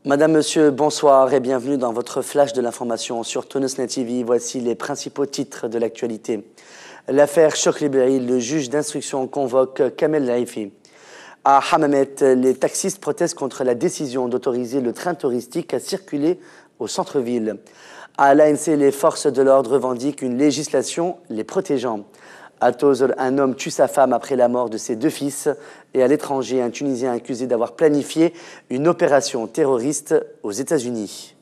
Madame, Monsieur, bonsoir et bienvenue dans votre flash de l'information sur Tunisnet TV. Voici les principaux titres de l'actualité. L'affaire Chokri Belhaïl, le juge d'instruction convoque Kamel Laifi. À Hammamet, les taxistes protestent contre la décision d'autoriser le train touristique à circuler au centre-ville. À l'ANC, les forces de l'ordre revendiquent une législation les protégeant. À Tozeur, un homme tue sa femme après la mort de ses deux fils. Et à l'étranger, un Tunisien accusé d'avoir planifié une opération terroriste aux États-Unis.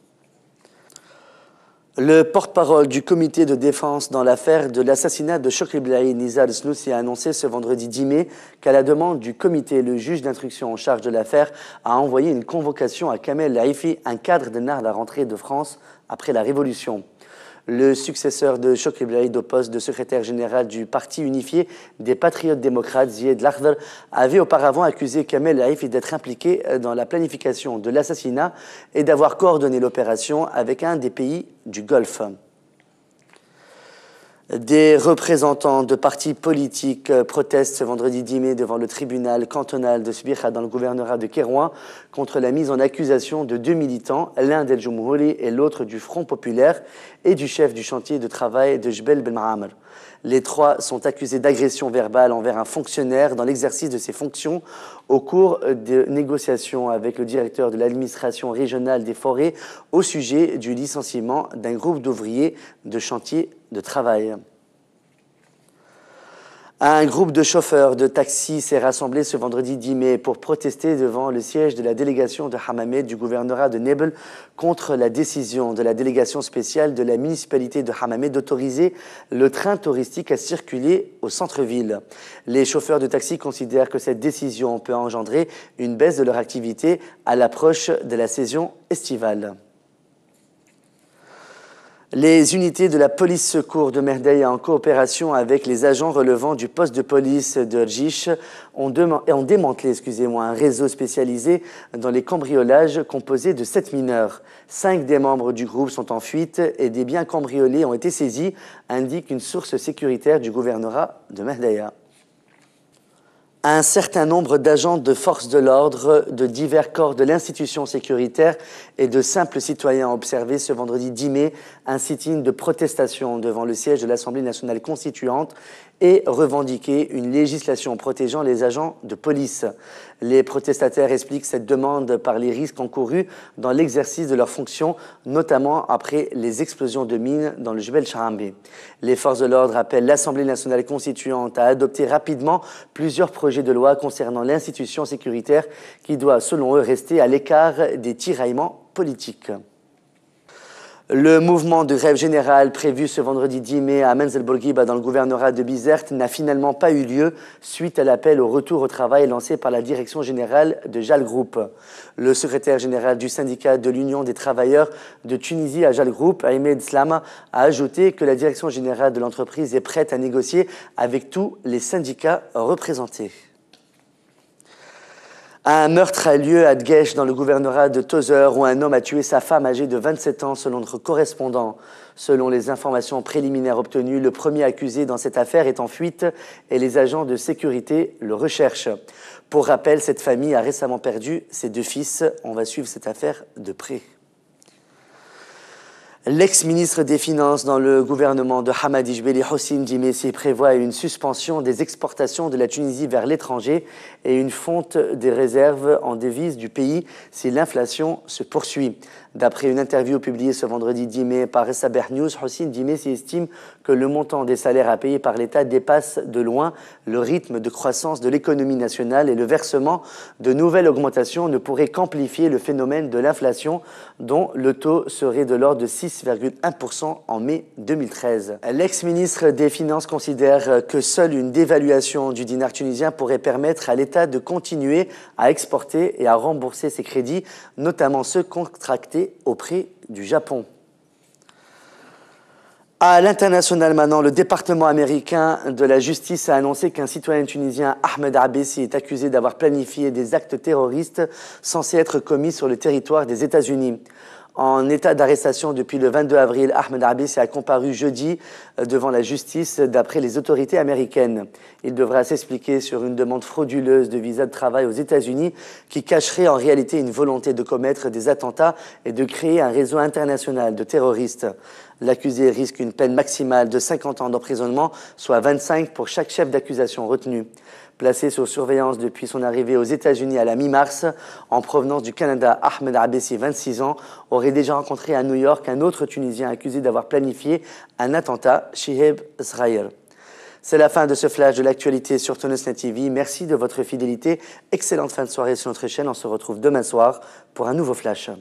Le porte-parole du comité de défense dans l'affaire de l'assassinat de Chokri Belhaïl, Nizar Snoussi, a annoncé ce vendredi 10 mai qu'à la demande du comité, le juge d'instruction en charge de l'affaire a envoyé une convocation à Kamel Laifi, un cadre de NAR à la rentrée de France après la Révolution. Le successeur de Chokri Belhaïl au poste de secrétaire général du Parti unifié des Patriotes démocrates, Zied Lakhdar, avait auparavant accusé Kamel Laifi d'être impliqué dans la planification de l'assassinat et d'avoir coordonné l'opération avec un des pays du Golfe. Des représentants de partis politiques protestent ce vendredi 10 mai devant le tribunal cantonal de Sbikha dans le gouvernorat de Kérouan contre la mise en accusation de deux militants, l'un d'El Jumhouri et l'autre du Front populaire et du chef du chantier de travail de Jbel Ben Ma'amr. Les trois sont accusés d'agression verbale envers un fonctionnaire dans l'exercice de ses fonctions au cours de négociations avec le directeur de l'administration régionale des forêts au sujet du licenciement d'un groupe d'ouvriers de chantier de travail. Un groupe de chauffeurs de taxi s'est rassemblé ce vendredi 10 mai pour protester devant le siège de la délégation de Hammamet du gouvernorat de Nebel contre la décision de la délégation spéciale de la municipalité de Hammamet d'autoriser le train touristique à circuler au centre-ville. Les chauffeurs de taxi considèrent que cette décision peut engendrer une baisse de leur activité à l'approche de la saison estivale. Les unités de la police secours de Merdeïa, en coopération avec les agents relevant du poste de police de Rjish, ont démantelé un réseau spécialisé dans les cambriolages composé de 7 mineurs. 5 des membres du groupe sont en fuite et des biens cambriolés ont été saisis, indique une source sécuritaire du gouvernorat de Merdeïa. Un certain nombre d'agents de forces de l'ordre de divers corps de l'institution sécuritaire et de simples citoyens ont observé ce vendredi 10 mai un sit-in de protestation devant le siège de l'Assemblée nationale constituante et revendiqué une législation protégeant les agents de police. Les protestataires expliquent cette demande par les risques encourus dans l'exercice de leurs fonctions, notamment après les explosions de mines dans le Jbel Charambe. Les forces de l'ordre appellent l'Assemblée nationale constituante à adopter rapidement plusieurs projets de loi concernant l'institution sécuritaire qui doit, selon eux, rester à l'écart des tiraillements politiques. Le mouvement de grève générale prévu ce vendredi 10 mai à Menzel Bourguiba dans le gouvernorat de Bizerte n'a finalement pas eu lieu suite à l'appel au retour au travail lancé par la direction générale de JAL Group. Le secrétaire général du syndicat de l'Union des travailleurs de Tunisie à JAL Group, Ahmed Slama, a ajouté que la direction générale de l'entreprise est prête à négocier avec tous les syndicats représentés. Un meurtre a lieu à Dgesh dans le gouvernorat de Tozeur où un homme a tué sa femme âgée de 27 ans selon notre correspondant. Selon les informations préliminaires obtenues, le premier accusé dans cette affaire est en fuite et les agents de sécurité le recherchent. Pour rappel, cette famille a récemment perdu ses deux fils. On va suivre cette affaire de près. L'ex-ministre des Finances dans le gouvernement de Hamadi Jbeli, Hossein Djimessi, prévoit une suspension des exportations de la Tunisie vers l'étranger et une fonte des réserves en devises du pays si l'inflation se poursuit. D'après une interview publiée ce vendredi 10 mai par Sabah News, Hossein Djimessi estime que le montant des salaires à payer par l'État dépasse de loin le rythme de croissance de l'économie nationale et le versement de nouvelles augmentations ne pourrait qu'amplifier le phénomène de l'inflation dont le taux serait de l'ordre de 6,1% en mai 2013. L'ex-ministre des Finances considère que seule une dévaluation du dinar tunisien pourrait permettre à l'État de continuer à exporter et à rembourser ses crédits, notamment ceux contractés auprès du Japon. À l'international maintenant, le département américain de la justice a annoncé qu'un citoyen tunisien, Ahmed Abessi, est accusé d'avoir planifié des actes terroristes censés être commis sur le territoire des États-Unis. En état d'arrestation depuis le 22 avril, Ahmed Abessi a comparu jeudi devant la justice d'après les autorités américaines. Il devra s'expliquer sur une demande frauduleuse de visa de travail aux États-Unis qui cacherait en réalité une volonté de commettre des attentats et de créer un réseau international de terroristes. L'accusé risque une peine maximale de 50 ans d'emprisonnement, soit 25 pour chaque chef d'accusation retenu. Placé sous surveillance depuis son arrivée aux États-Unis à la mi-mars, en provenance du Canada, Ahmed Abessi, 26 ans, aurait déjà rencontré à New York un autre Tunisien accusé d'avoir planifié un attentat, Chiheb Sraïr. C'est la fin de ce flash de l'actualité sur Toniosnet TV. Merci de votre fidélité. Excellente fin de soirée sur notre chaîne. On se retrouve demain soir pour un nouveau flash.